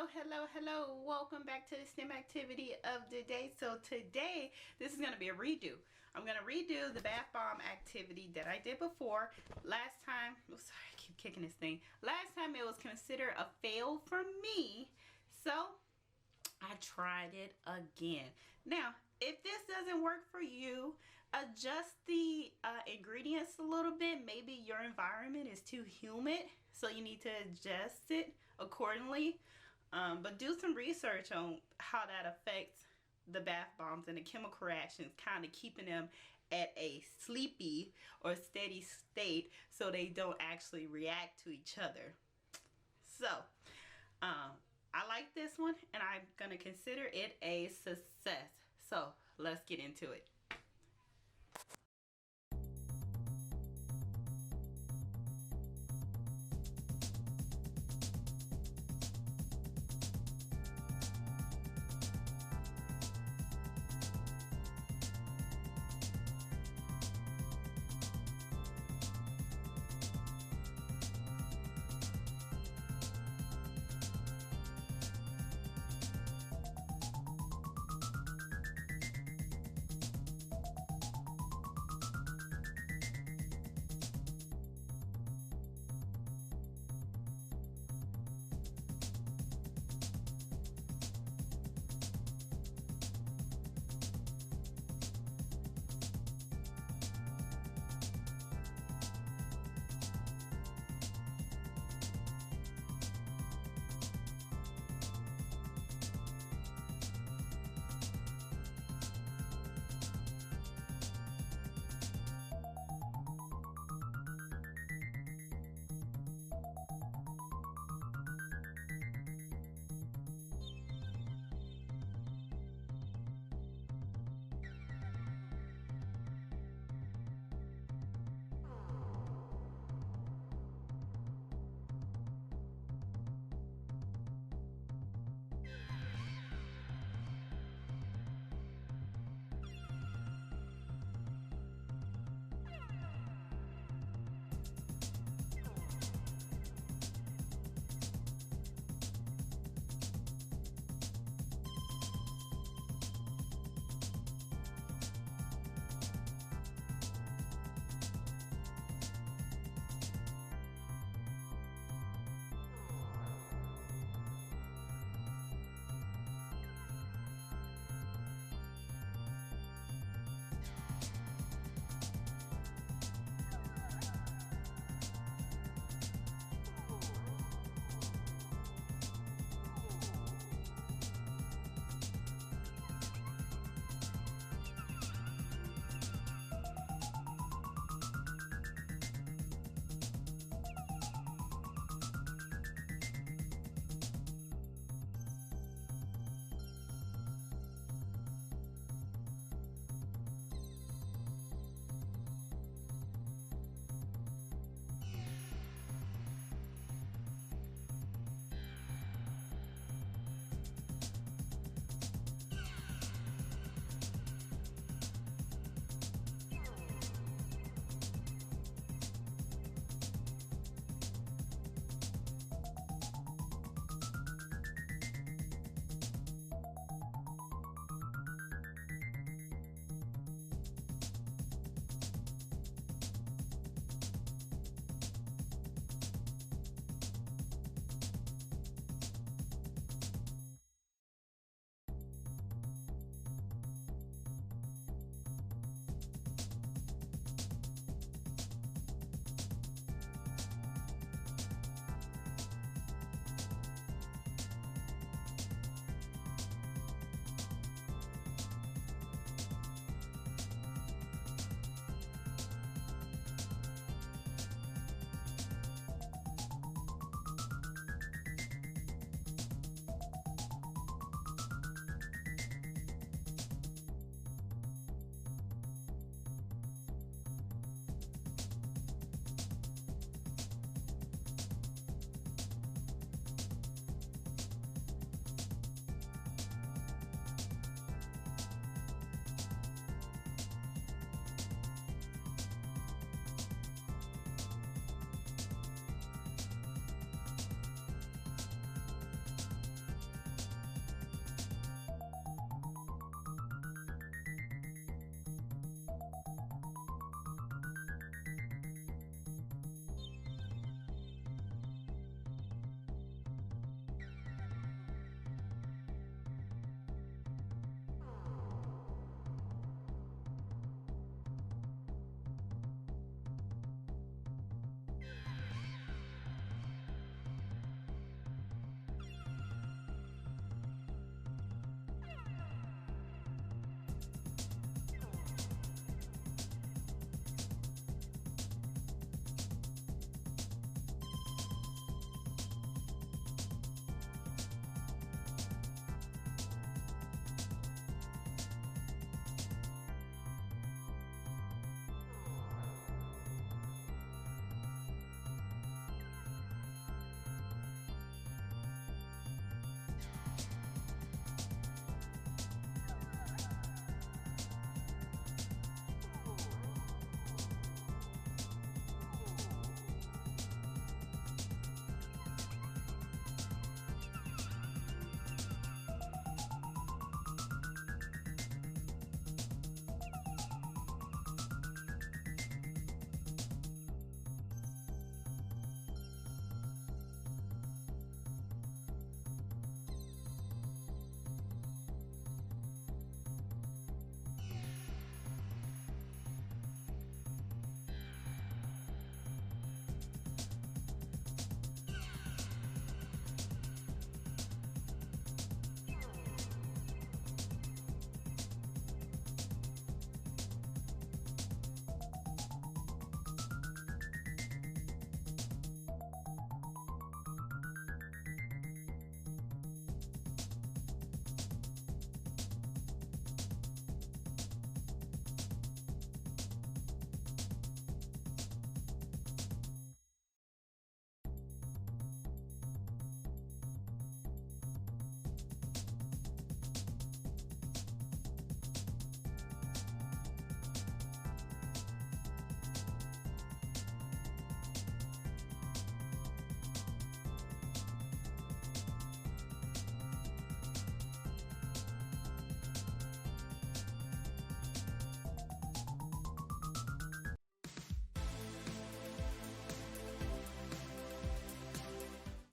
Hello. Welcome back to the STEM activity of the day. So today, this is going to be a redo. I'm going to redo the bath bomb activity that I did before. Last time, oh sorry, I keep kicking this thing. Last time it was considered a fail for me. So I tried it again. Now, if this doesn't work for you, adjust the ingredients a little bit. Maybe your environment is too humid, so you need to adjust it accordingly. But do some research on how that affects the bath bombs and the chemical reactions, kind of keeping them at a sleepy or steady state so they don't actually react to each other. So, I like this one and I'm going to consider it a success. So let's get into it.